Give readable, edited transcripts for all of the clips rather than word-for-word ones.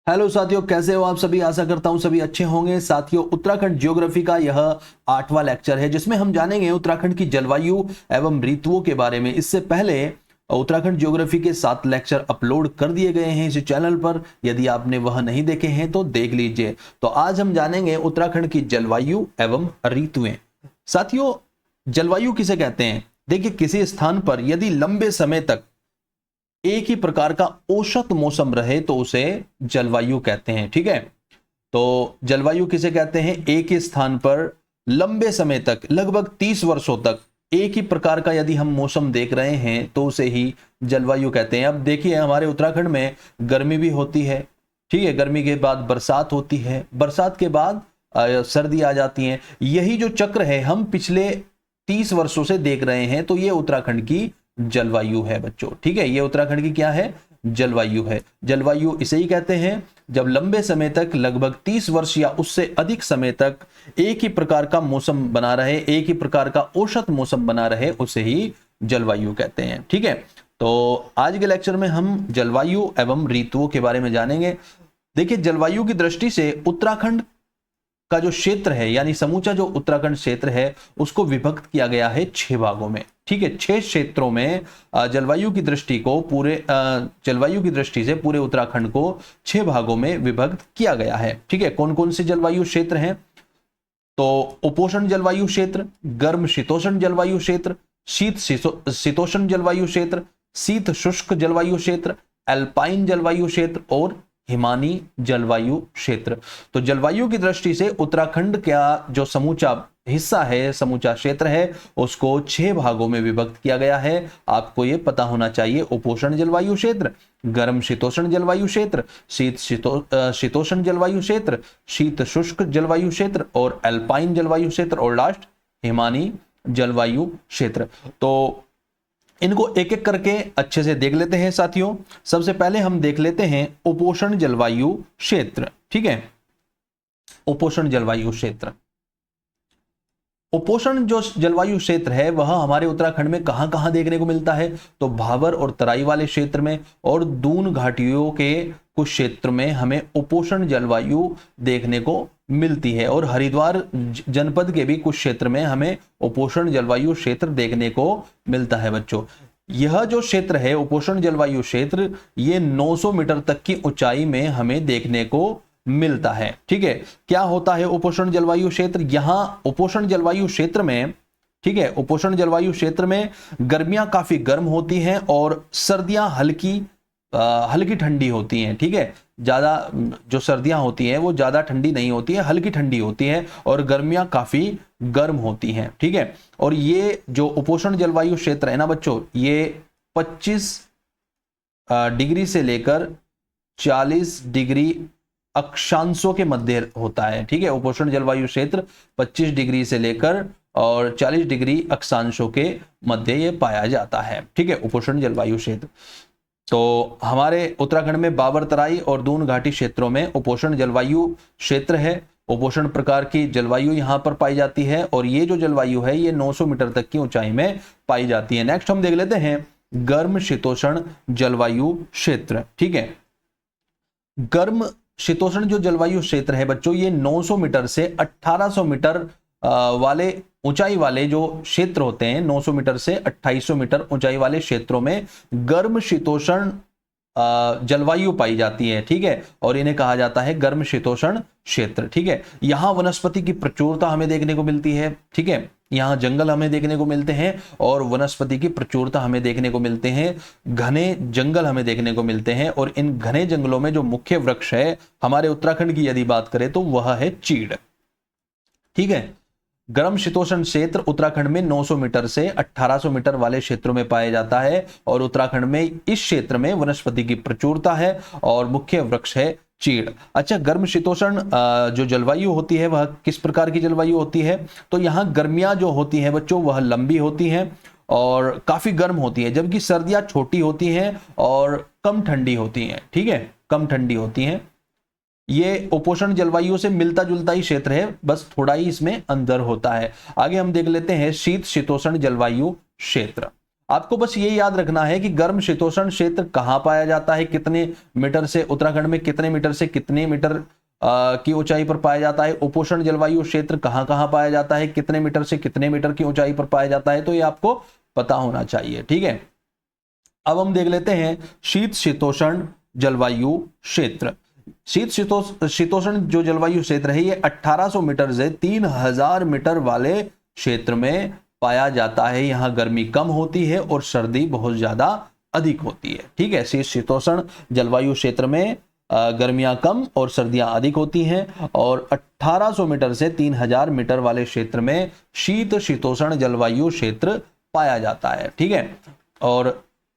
Hello साथियों, कैसे हो आप सभी। आशा करता हूं सभी अच्छे होंगे। साथियों, उत्तराखंड ज्योग्राफी का यह 8वां लेक्चर है जिसमें हम जानेंगे उत्तराखंड की जलवायु एवं ऋतुओं के बारे में। इससे पहले उत्तराखंड ज्योग्राफी के 7 लेक्चर अपलोड कर दिए गए हैं इस चैनल पर। यदि आपने वह नहीं देखे हैं तो देख लीजिए। तो आज हम जानेंगे उत्तराखंड की जलवायु एवं ऋतुएं। साथियों, जलवायु किसे कहते हैं? देखिए, किसी स्थान पर यदि लंबे समय तक एक ही प्रकार का औसत मौसम रहे तो उसे जलवायु कहते हैं। ठीक है, तो जलवायु किसे कहते हैं? एक ही स्थान पर लंबे समय तक, लगभग 30 वर्षों तक एक ही प्रकार का यदि हम मौसम देख रहे हैं तो उसे ही जलवायु कहते हैं। अब देखिए, हमारे उत्तराखंड में गर्मी भी होती है। ठीक है, गर्मी के बाद बरसात होती है, बरसात के बाद सर्दी आ जाती है। यही जो चक्र है हम पिछले 30 वर्षों से देख रहे हैं। तो ये उत्तराखंड की जलवायु है बच्चों। ठीक है, ये उत्तराखंड की क्या है? जलवायु है। जलवायु इसे ही कहते हैं जब लंबे समय तक, लगभग 30 वर्ष या उससे अधिक समय तक एक ही प्रकार का मौसम बना रहे, एक ही प्रकार का औसत मौसम बना रहे, उसे ही जलवायु कहते हैं। ठीक है, तो आज के लेक्चर में हम जलवायु एवं ऋतुओं के बारे में जानेंगे। देखिए, जलवायु की दृष्टि से उत्तराखंड का जो क्षेत्र है, यानी समूचा जो उत्तराखंड क्षेत्र है, उसको विभक्त किया गया है 6 भागों में। ठीक है, 6 क्षेत्रों में जलवायु की दृष्टि को जलवायु की दृष्टि से पूरे उत्तराखंड को 6 भागों में विभक्त किया गया है। ठीक है, कौन कौन से जलवायु क्षेत्र हैं? तो उपोष्ण जलवायु क्षेत्र, गर्म शीतोष्ण जलवायु क्षेत्र, शीत शीतोष्ण जलवायु क्षेत्र, शीत शुष्क जलवायु क्षेत्र, एल्पाइन जलवायु क्षेत्र और हिमानी जलवायु क्षेत्र। तो जलवायु की दृष्टि से उत्तराखंड का जो समूचा हिस्सा है, समूचा क्षेत्र है, उसको 6 भागों में विभक्त किया गया है। आपको यह पता होना चाहिए। उपोष्ण जलवायु क्षेत्र, गर्म शीतोष्ण जलवायु क्षेत्र, शीतोष्ण जलवायु क्षेत्र, शीत शुष्क जलवायु क्षेत्र और एल्पाइन जलवायु क्षेत्र और लास्ट हिमानी जलवायु क्षेत्र। तो इनको एक एक करके अच्छे से देख लेते हैं साथियों। सबसे पहले हम देख लेते हैं उपोष्ण जलवायु क्षेत्र। ठीक है, उपोष्ण जलवायु क्षेत्र। उपोष्ण जो जलवायु क्षेत्र है वह हमारे उत्तराखंड में कहां कहां देखने को मिलता है? तो भाबर और तराई वाले क्षेत्र में और दून घाटियों के कुछ क्षेत्र में हमें उपोष्ण जलवायु देखने को मिलती है। और हरिद्वार जनपद के भी कुछ क्षेत्र में हमें उपोष्ण जलवायु क्षेत्र देखने को मिलता है बच्चों। यह जो क्षेत्र है उपोष्ण जलवायु क्षेत्र, ये 900 मीटर तक की ऊंचाई में हमें देखने को मिलता है। ठीक है, क्या होता है उपोष्ण जलवायु क्षेत्र? यहां उपोष्ण जलवायु क्षेत्र में, ठीक है, उपोष्ण जलवायु क्षेत्र में गर्मियां काफी गर्म होती हैं और सर्दियां हल्की ठंडी होती हैं। ठीक है, ज्यादा जो सर्दियां होती हैं वो ज्यादा ठंडी नहीं होती है, हल्की ठंडी होती है और गर्मियां काफी गर्म होती हैं। ठीक है, और ये जो उपोष्ण जलवायु क्षेत्र है ना बच्चों, ये 25 डिग्री से लेकर 40 डिग्री अक्षांशों के मध्य होता है। ठीक है, उपोष्ण जलवायु क्षेत्र 25 डिग्री से लेकर और 40 डिग्री अक्षांशों के मध्य ये पाया जाता है। ठीक है, उपोष्ण जलवायु क्षेत्र। तो हमारे उत्तराखंड में बाबर तराई और दून घाटी क्षेत्रों में उपोष्ण जलवायु क्षेत्र है। उपोष्ण प्रकार की जलवायु यहां पर पाई जाती है और ये जो जलवायु है ये 900 मीटर तक की ऊंचाई में पाई जाती है। नेक्स्ट हम देख लेते हैं गर्म शीतोष्ण जलवायु क्षेत्र। ठीक है, गर्म शीतोष्ण जो जलवायु क्षेत्र है बच्चों, ये 900 मीटर से 1800 मीटर वाले ऊंचाई वाले जो क्षेत्र होते हैं, 900 मीटर से 2800 मीटर ऊंचाई वाले क्षेत्रों में गर्म शीतोष्ण जलवायु पाई जाती है। ठीक है, और इन्हें कहा जाता है गर्म शीतोष्ण क्षेत्र। ठीक है, यहां वनस्पति की प्रचुरता हमें देखने को मिलती है। ठीक है, यहाँ जंगल हमें देखने को मिलते हैं और वनस्पति की प्रचुरता हमें देखने को मिलते हैं। घने जंगल हमें देखने को मिलते हैं और इन घने जंगलों में जो मुख्य वृक्ष है हमारे उत्तराखंड की यदि बात करें तो वह है चीड़। ठीक है, गर्म शीतोष्ण क्षेत्र उत्तराखंड में 900 मीटर से 1800 मीटर वाले क्षेत्रों में पाया जाता है और उत्तराखंड में इस क्षेत्र में वनस्पति की प्रचुरता है और मुख्य वृक्ष है चीड़। अच्छा, गर्म शीतोष्ण जो जलवायु होती है वह किस प्रकार की जलवायु होती है? तो यहाँ गर्मियां जो होती हैं बच्चों वह लंबी होती हैं और काफी गर्म होती है, जबकि सर्दियां छोटी होती हैं और कम ठंडी होती हैं। ठीक है, कम ठंडी होती हैं। ये उपोष्ण जलवायु से मिलता जुलता ही क्षेत्र है, बस थोड़ा ही इसमें अंतर होता है। आगे हम देख लेते हैं शीत शीतोष्ण जलवायु क्षेत्र। आपको बस ये याद रखना है कि गर्म शीतोष्ण क्षेत्र कहाँ पाया जाता है, कितने मीटर से, उत्तराखंड में कितने मीटर से कितने मीटर की ऊंचाई पर पाया जाता है, उपोष्ण जलवायु क्षेत्र कहाँ कहाँ पाया जाता है, कितने मीटर से कितने मीटर की ऊंचाई पर पाया जाता है, तो ये आपको पता होना चाहिए। ठीक है, अब हम देख लेते हैं शीत शीतोष्ण जलवायु क्षेत्र। शीत शीतोष्ण जो जलवायु क्षेत्र है ये 1800 मीटर से 3000 मीटर वाले क्षेत्र में पाया जाता है। यहाँ गर्मी कम होती है और सर्दी बहुत ज्यादा अधिक होती है। ठीक है, शीत शीतोष्ण जलवायु क्षेत्र में गर्मियां कम और सर्दियां अधिक होती हैं, और 1800 मीटर से 3000 मीटर वाले क्षेत्र में शीत शीतोष्ण जलवायु क्षेत्र पाया जाता है। ठीक है, और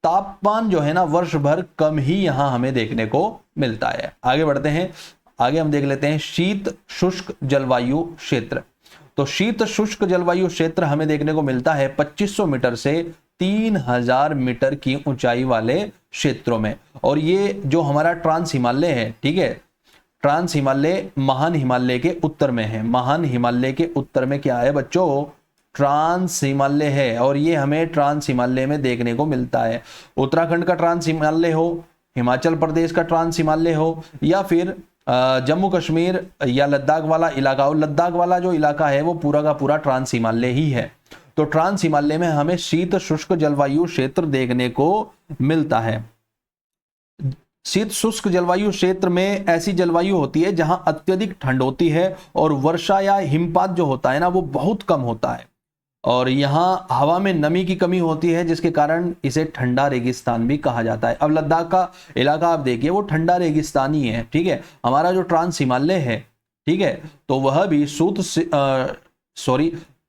तापमान जो है ना वर्ष भर कम ही यहां हमें देखने को मिलता है। आगे बढ़ते हैं, आगे हम देख लेते हैं शीत शुष्क जलवायु क्षेत्र। तो शीत शुष्क जलवायु क्षेत्र हमें देखने को मिलता है 2500 मीटर से 3000 मीटर की ऊंचाई वाले क्षेत्रों में। और ये जो हमारा ट्रांस हिमालय है, ठीक है, ट्रांस हिमालय महान हिमालय के उत्तर में है। महान हिमालय के उत्तर में क्या है बच्चों, ट्रांस हिमालय है, और ये हमें ट्रांस हिमालय में देखने को मिलता है। उत्तराखंड का ट्रांस हिमालय हो, हिमाचल प्रदेश का ट्रांस हिमालय हो, या फिर जम्मू कश्मीर या लद्दाख वाला इलाका हो। लद्दाख वाला जो इलाका है वो पूरा का पूरा ट्रांस हिमालय ही है। तो ट्रांस हिमालय में हमें शीत शुष्क जलवायु क्षेत्र देखने को मिलता है। शीत शुष्क जलवायु क्षेत्र में ऐसी जलवायु होती है जहां अत्यधिक ठंड होती है और वर्षा या हिमपात जो होता है ना वो बहुत कम होता है, और यहाँ हवा में नमी की कमी होती है, जिसके कारण इसे ठंडा रेगिस्तान भी कहा जाता है। अब लद्दाख का इलाका आप देखिए वो ठंडा रेगिस्तान ही है। ठीक है, हमारा जो ट्रांस हिमालय है, ठीक है, तो वह भी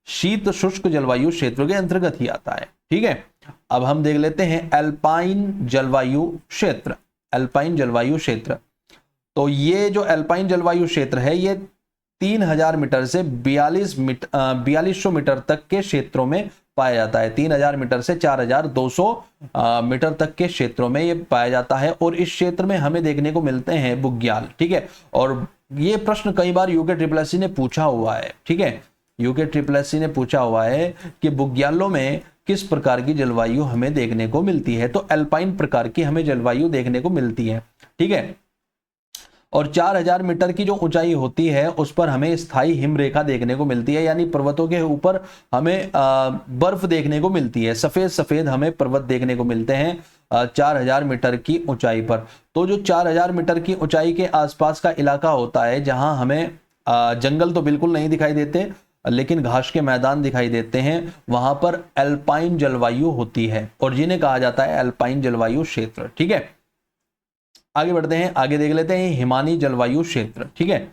शीत शुष्क जलवायु क्षेत्र के अंतर्गत ही आता है। ठीक है, अब हम देख लेते हैं एल्पाइन जलवायु क्षेत्र। एल्पाइन जलवायु क्षेत्र, तो ये जो एल्पाइन जलवायु क्षेत्र है ये 3000 मीटर से 4200 मीटर तक के क्षेत्रों में पाया जाता है। 3000 मीटर से 4200 मीटर तक के क्षेत्रों में ये पाया जाता है, और इस क्षेत्र में हमें देखने को मिलते हैं बुग्याल। ठीक है, और ये प्रश्न कई बार यूके ट्रिपल ने पूछा हुआ है। ठीक है, यूके ट्रिपल ने पूछा हुआ है कि बुग्यालों में किस प्रकार की जलवायु हमें देखने को मिलती है, तो अल्पाइन प्रकार की हमें जलवायु देखने को मिलती है। ठीक है, और 4000 मीटर की जो ऊंचाई होती है उस पर हमें स्थायी हिमरेखा देखने को मिलती है, यानी पर्वतों के ऊपर हमें बर्फ देखने को मिलती है। सफेद सफेद हमें पर्वत देखने को मिलते हैं 4000 मीटर की ऊंचाई पर। तो जो 4000 मीटर की ऊंचाई के आसपास का इलाका होता है जहां हमें जंगल तो बिल्कुल नहीं दिखाई देते, लेकिन घास के मैदान दिखाई देते हैं, वहां पर एल्पाइन जलवायु होती है, और जिन्हें कहा जाता है एल्पाइन जलवायु क्षेत्र। ठीक है, आगे बढ़ते हैं, आगे देख लेते हैं हिमानी जलवायु क्षेत्र। ठीक है,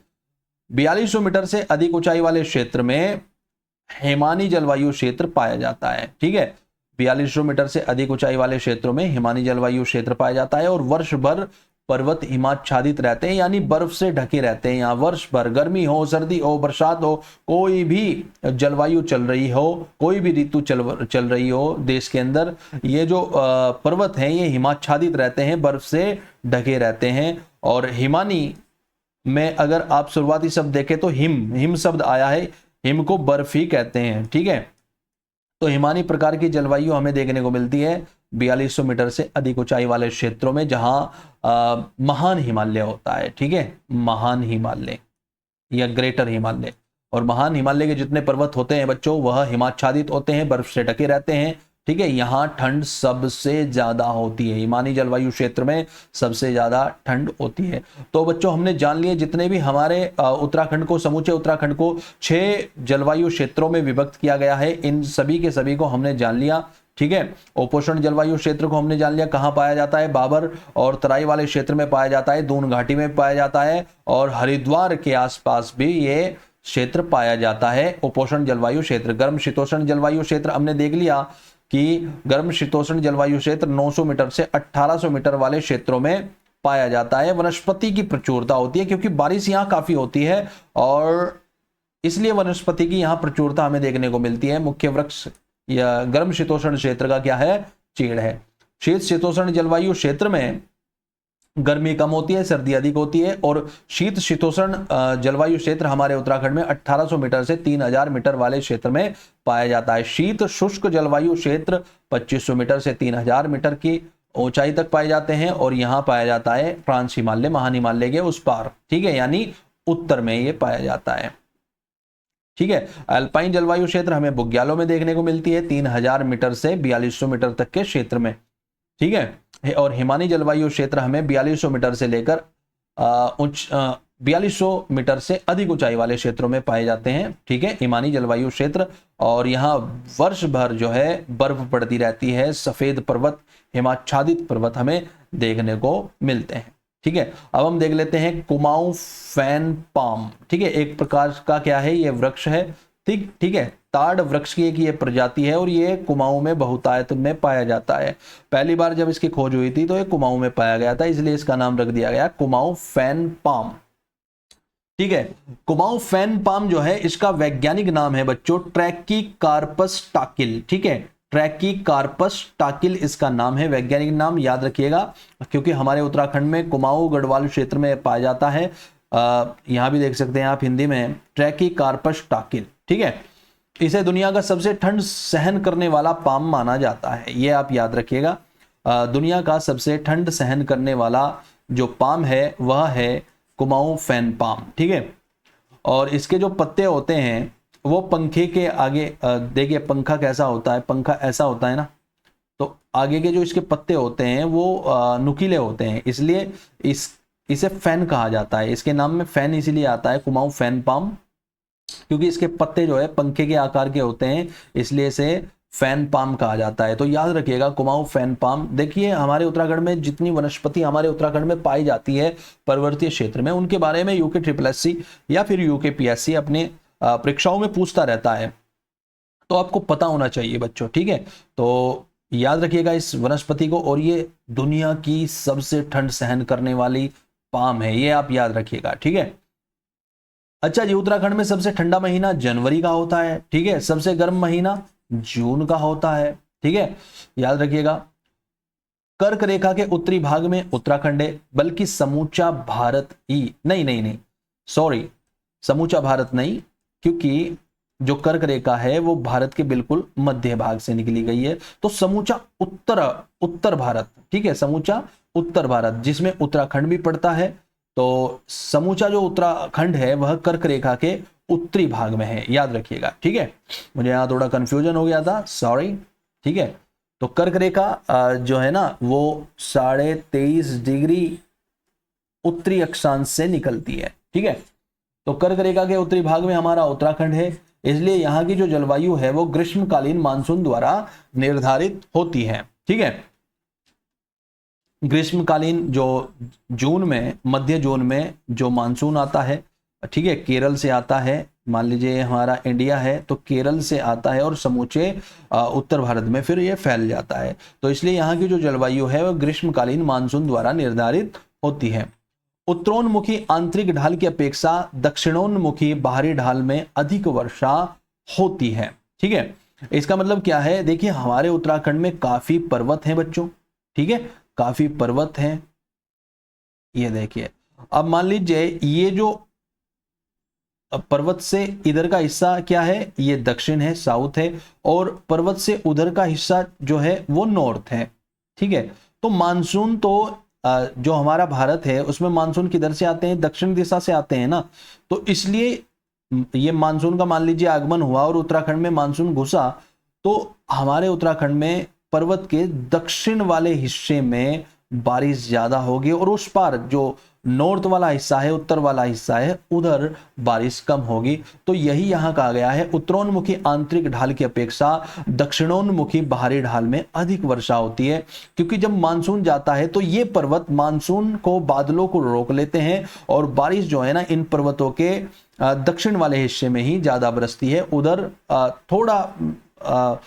4200 मीटर से अधिक ऊंचाई वाले क्षेत्र में हिमानी जलवायु क्षेत्र पाया जाता है। ठीक है, 4200 मीटर से अधिक ऊंचाई वाले क्षेत्रों में हिमानी जलवायु क्षेत्र पाया जाता है, और वर्ष भर पर्वत हिमाच्छादित रहते हैं, यानी बर्फ से ढके रहते हैं। यहाँ वर्ष भर गर्मी हो, सर्दी हो, बरसात हो, कोई भी जलवायु चल रही हो, कोई भी ऋतु चल रही हो देश के अंदर, ये जो पर्वत हैं ये हिमाच्छादित रहते हैं, बर्फ से ढके रहते हैं। और हिमानी में अगर आप शुरुआती शब्द देखें तो हिम शब्द आया है, हिम को बर्फ ही कहते हैं। ठीक है, तो हिमानी प्रकार की जलवायु हमें देखने को मिलती है 4200 मीटर से अधिक ऊंचाई वाले क्षेत्रों में, जहां महान हिमालय होता है। ठीक है, महान हिमालय या ग्रेटर हिमालय, और महान हिमालय के जितने पर्वत होते हैं बच्चों वह हिमाच्छादित होते हैं, बर्फ से ढके रहते हैं। ठीक है, यहाँ ठंड सबसे ज्यादा होती है, हिमानी जलवायु क्षेत्र में सबसे ज्यादा ठंड होती है। तो बच्चों हमने जान लिए जितने भी हमारे उत्तराखंड को, समूचे उत्तराखंड को 6 जलवायु क्षेत्रों में विभक्त किया गया है, इन सभी के सभी को हमने जान लिया। ठीक है, उपोष्ण जलवायु क्षेत्र को हमने जान लिया कहाँ पाया जाता है, बाबर और तराई वाले क्षेत्र में पाया जाता है, दून घाटी में पाया जाता है, और हरिद्वार के आसपास भी ये क्षेत्र पाया जाता है उपोष्ण जलवायु क्षेत्र। गर्म शीतोष्ण जलवायु क्षेत्र हमने देख लिया कि गर्म शीतोष्ण जलवायु क्षेत्र 900 मीटर से 1800 मीटर वाले क्षेत्रों में पाया जाता है। वनस्पति की प्रचुरता होती है क्योंकि बारिश यहाँ काफी होती है, और इसलिए वनस्पति की यहाँ प्रचुरता हमें देखने को मिलती है। मुख्य वृक्ष या गर्म शीतोष्ण क्षेत्र का क्या है, चीड़ है। शीत शीतोष्ण जलवायु क्षेत्र में गर्मी कम होती है, सर्दी अधिक होती है। और शीत शीतोष्ण जलवायु क्षेत्र हमारे उत्तराखंड में 1800 मीटर से 3000 मीटर वाले क्षेत्र में पाया जाता है। शीत शुष्क जलवायु क्षेत्र 2500 मीटर से 3000 मीटर की ऊंचाई तक पाए जाते हैं, और यहाँ पाया जाता है ट्रांस हिमालय, महान हिमालय के उस पार, ठीक है, यानी उत्तर में ये पाया जाता है। ठीक है, अल्पाइन जलवायु क्षेत्र हमें बुग्यालों में देखने को मिलती है 3000 मीटर से 4200 मीटर तक के क्षेत्र में, ठीक है। और हिमानी जलवायु क्षेत्र हमें 4200 मीटर से लेकर 4200 मीटर से अधिक ऊंचाई वाले क्षेत्रों में पाए जाते हैं, ठीक है, हिमानी जलवायु क्षेत्र। और यहाँ वर्ष भर जो है बर्फ पड़ती रहती है, सफेद पर्वत, हिमाच्छादित पर्वत हमें देखने को मिलते हैं, ठीक है। अब हम देख लेते हैं कुमाऊं फैन पाम, ठीक है, एक प्रकार का क्या है, ये वृक्ष है, ठीक है, ताड़ वृक्ष की एक ये प्रजाति है, और ये कुमाऊं में बहुतायत में पाया जाता है। पहली बार जब इसकी खोज हुई थी तो ये कुमाऊं में पाया गया था, इसलिए इसका नाम रख दिया गया कुमाऊं फैन पाम, ठीक है। कुमाऊं फैन पाम जो है इसका वैज्ञानिक नाम है बच्चों ट्रैकीकार्पस टाकिल, ठीक है, ट्रैकीकार्पस टाकिल इसका नाम है, वैज्ञानिक नाम याद रखिएगा, क्योंकि हमारे उत्तराखंड में कुमाऊं गढ़वाल क्षेत्र में पाया जाता है। यहां भी देख सकते हैं आप हिंदी में ट्रैकीकार्पस टाकिल, ठीक है। इसे दुनिया का सबसे ठंड सहन करने वाला पाम माना जाता है, ये आप याद रखिएगा। दुनिया का सबसे ठंड सहन करने वाला जो पाम है वह है कुमाऊं फैन पाम, ठीक है। और इसके जो पत्ते होते हैं वो पंखे के आगे, देखिए पंखा कैसा होता है, पंखा ऐसा होता है ना, तो आगे के जो इसके पत्ते होते हैं वो नुकीले होते हैं, इसलिए इसे फैन कहा जाता है। इसके नाम में फैन इसीलिए आता है कुमाऊं फैन पाम, क्योंकि इसके पत्ते जो है पंखे के आकार के होते हैं, इसलिए इसे फैन पाम कहा जाता है। तो याद रखिएगा कुमाऊं फैन पाम। देखिए हमारे उत्तराखंड में जितनी वनस्पति हमारे उत्तराखंड में पाई जाती है पर्वतीय क्षेत्र में, उनके बारे में यूके SSS या फिर यूके अपने परीक्षाओं में पूछता रहता है, तो आपको पता होना चाहिए बच्चों, ठीक है। तो याद रखिएगा इस वनस्पति को, और ये दुनिया की सबसे ठंड सहन करने वाली पाम है, ये आप याद रखिएगा, ठीक है। अच्छा जी, उत्तराखंड में सबसे ठंडा महीना जनवरी का होता है, ठीक है, सबसे गर्म महीना जून का होता है, ठीक है, याद रखिएगा। कर्क रेखा के उत्तरी भाग में उत्तराखंड है, बल्कि समूचा भारत ही नहीं, सॉरी, समूचा भारत नहीं, क्योंकि जो कर्क रेखा है वो भारत के बिल्कुल मध्य भाग से निकली गई है, तो समूचा उत्तर भारत, ठीक है, समूचा उत्तर भारत जिसमें उत्तराखंड भी पड़ता है, तो समूचा जो उत्तराखंड है वह कर्क रेखा के उत्तरी भाग में है, याद रखिएगा, ठीक है। मुझे यहाँ थोड़ा कंफ्यूजन हो गया था, सॉरी, ठीक है। तो कर्क रेखा जो है ना वो 23.5 डिग्री उत्तरी अक्षांश से निकलती है, ठीक है। तो कर्क रेखा के उत्तरी भाग में हमारा उत्तराखंड है, इसलिए यहाँ की जो जलवायु है वो ग्रीष्मकालीन मानसून द्वारा निर्धारित होती है, ठीक है। ग्रीष्मकालीन जो जून में, मध्य जून में जो मानसून आता है, ठीक है, केरल से आता है, मान लीजिए हमारा इंडिया है तो केरल से आता है और समूचे उत्तर भारत में फिर ये फैल जाता है, तो इसलिए यहाँ की जो जलवायु है वह ग्रीष्मकालीन मानसून द्वारा निर्धारित होती है। उत्तरोन्मुखी आंतरिक ढाल की अपेक्षा दक्षिणोन्मुखी बाहरी ढाल में अधिक वर्षा होती है, ठीक है। इसका मतलब क्या है, देखिए हमारे उत्तराखंड में काफी पर्वत हैं बच्चों, ठीक है, काफी पर्वत हैं, ये देखिए। अब मान लीजिए ये जो पर्वत से इधर का हिस्सा क्या है, ये दक्षिण है, साउथ है, और पर्वत से उधर का हिस्सा जो है वो नॉर्थ है, ठीक है। तो मानसून तो जो हमारा भारत है उसमें मानसून किधर से आते हैं, दक्षिण दिशा से आते हैं ना, तो इसलिए ये मानसून का मान लीजिए आगमन हुआ और उत्तराखंड में मानसून घुसा, तो हमारे उत्तराखंड में पर्वत के दक्षिण वाले हिस्से में बारिश ज्यादा होगी, और उस पार जो नॉर्थ वाला हिस्सा है, उत्तर वाला हिस्सा है, उधर बारिश कम होगी। तो यही यहाँ कहा गया है, उत्तरोन्मुखी आंतरिक ढाल की अपेक्षा दक्षिणोन्मुखी बाहरी ढाल में अधिक वर्षा होती है, क्योंकि जब मानसून जाता है तो ये पर्वत मानसून को, बादलों को रोक लेते हैं, और बारिश जो है ना इन पर्वतों के दक्षिण वाले हिस्से में ही ज्यादा बरसती है। उधर थोड़ा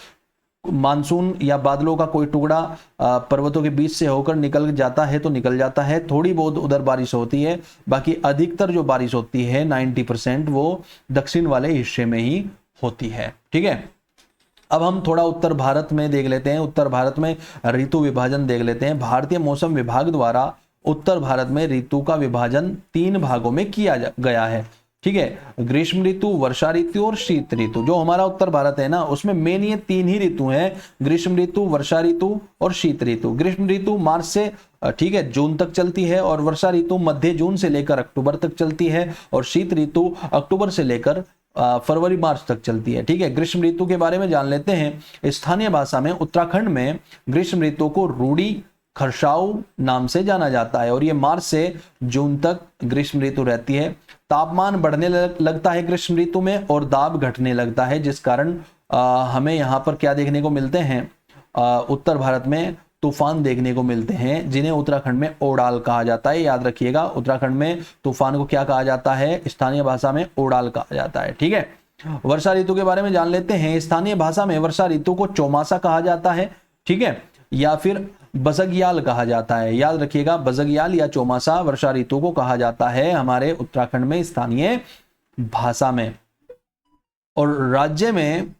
मानसून या बादलों का कोई टुकड़ा पर्वतों के बीच से होकर निकल जाता है तो निकल जाता है, थोड़ी बहुत उधर बारिश होती है, बाकी अधिकतर जो बारिश होती है 90% वो दक्षिण वाले हिस्से में ही होती है, ठीक है। अब हम थोड़ा उत्तर भारत में देख लेते हैं, उत्तर भारत में ऋतु विभाजन देख लेते हैं। भारतीय मौसम विभाग द्वारा उत्तर भारत में ऋतु का विभाजन 3 भागों में किया गया है। ठीक है, ग्रीष्म ऋतु, वर्षा ऋतु और शीत ऋतु। जो हमारा उत्तर भारत है ना, उसमें मेन ये 3 ही ऋतु हैं, ग्रीष्म ऋतु, वर्षा ऋतु और शीत ऋतु। ग्रीष्म ऋतु मार्च से ठीक है जून तक चलती है, और वर्षा ऋतु मध्य जून से लेकर अक्टूबर तक चलती है, और शीत ऋतु अक्टूबर से लेकर फरवरी मार्च तक चलती है। ठीक है, ग्रीष्म ऋतु के बारे में जान लेते हैं। स्थानीय भाषा में उत्तराखंड में ग्रीष्म ऋतु को रूडी खरसाऊ नाम से जाना जाता है, और ये मार्च से जून तक ग्रीष्म ऋतु रहती है। तापमान बढ़ने लगता है ग्रीष्म ऋतु में, और दाब घटने लगता है, जिस कारण हमें यहाँ पर क्या देखने को मिलते हैं, उत्तर भारत में तूफान देखने को मिलते हैं, जिन्हें उत्तराखंड में ओडाल कहा जाता है। याद रखिएगा, उत्तराखंड में तूफान को क्या कहा जाता है, स्थानीय भाषा में ओडाल कहा जाता है। ठीक है, वर्षा ऋतु के बारे में जान लेते हैं। स्थानीय भाषा में वर्षा ऋतु को चौमासा कहा जाता है, ठीक है, या फिर बजग्याल कहा जाता है। याद रखिएगा, बजग्याल या चौमासा वर्षा ऋतु को कहा जाता है हमारे उत्तराखंड में स्थानीय भाषा में। और राज्य में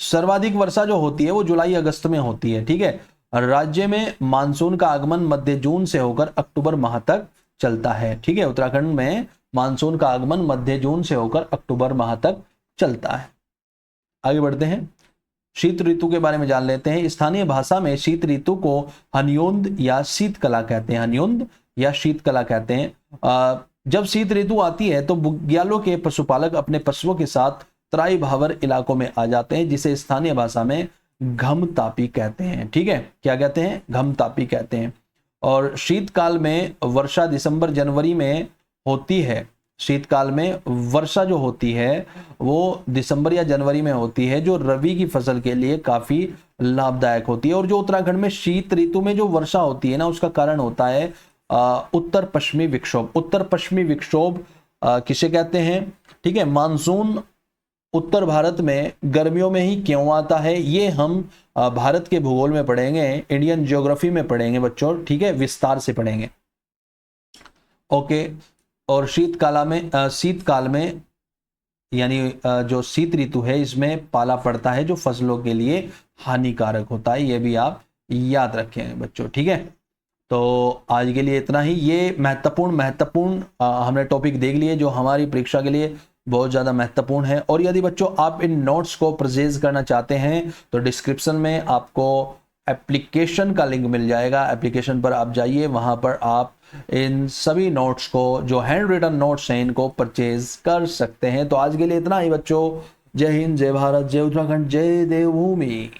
सर्वाधिक वर्षा जो होती है वो जुलाई अगस्त में होती है। ठीक है, राज्य में मानसून का आगमन मध्य जून से होकर अक्टूबर माह तक चलता है। ठीक है, उत्तराखंड में मानसून का आगमन मध्य जून से होकर अक्टूबर माह तक चलता है। आगे बढ़ते हैं, शीत ऋतु के बारे में जान लेते हैं। स्थानीय भाषा में शीत ऋतु को हनियोंद या शीतकला कहते हैं। हनियोंद या शीतकला कहते हैं। जब शीत ऋतु आती है तो बुग्यालों के पशुपालक अपने पशुओं के साथ तराई भावर इलाकों में आ जाते हैं, जिसे स्थानीय भाषा में घमतापी कहते हैं। ठीक है, क्या कहते हैं, घमतापी कहते हैं। और शीतकाल में वर्षा दिसंबर जनवरी में होती है। शीतकाल में वर्षा जो होती है वो दिसंबर या जनवरी में होती है, जो रबी की फसल के लिए काफी लाभदायक होती है। और जो उत्तराखंड में शीत ऋतु में जो वर्षा होती है ना, उसका कारण होता है उत्तर पश्चिमी विक्षोभ। उत्तर पश्चिमी विक्षोभ किसे कहते हैं? ठीक है, मानसून उत्तर भारत में गर्मियों में ही क्यों आता है, ये हम भारत के भूगोल में पढ़ेंगे, इंडियन ज्योग्राफी में पढ़ेंगे बच्चों। ठीक है, विस्तार से पढ़ेंगे। ओके, और शीतकाल में यानी जो शीत ऋतु है इसमें पाला पड़ता है, जो फसलों के लिए हानिकारक होता है। ये भी आप याद रखें बच्चों। ठीक है, तो आज के लिए इतना ही। ये महत्वपूर्ण हमने टॉपिक देख लिए जो हमारी परीक्षा के लिए बहुत ज़्यादा महत्वपूर्ण है। और यदि बच्चों आप इन नोट्स को परचेज करना चाहते हैं तो डिस्क्रिप्शन में आपको एप्लीकेशन का लिंक मिल जाएगा। एप्लीकेशन पर आप जाइए, वहाँ पर आप इन सभी नोट्स को, जो हैंड रिटन नोट्स हैं, इनको परचेज कर सकते हैं। तो आज के लिए इतना ही बच्चों। जय हिंद, जय भारत, जय उत्तराखंड, जय देवभूमि।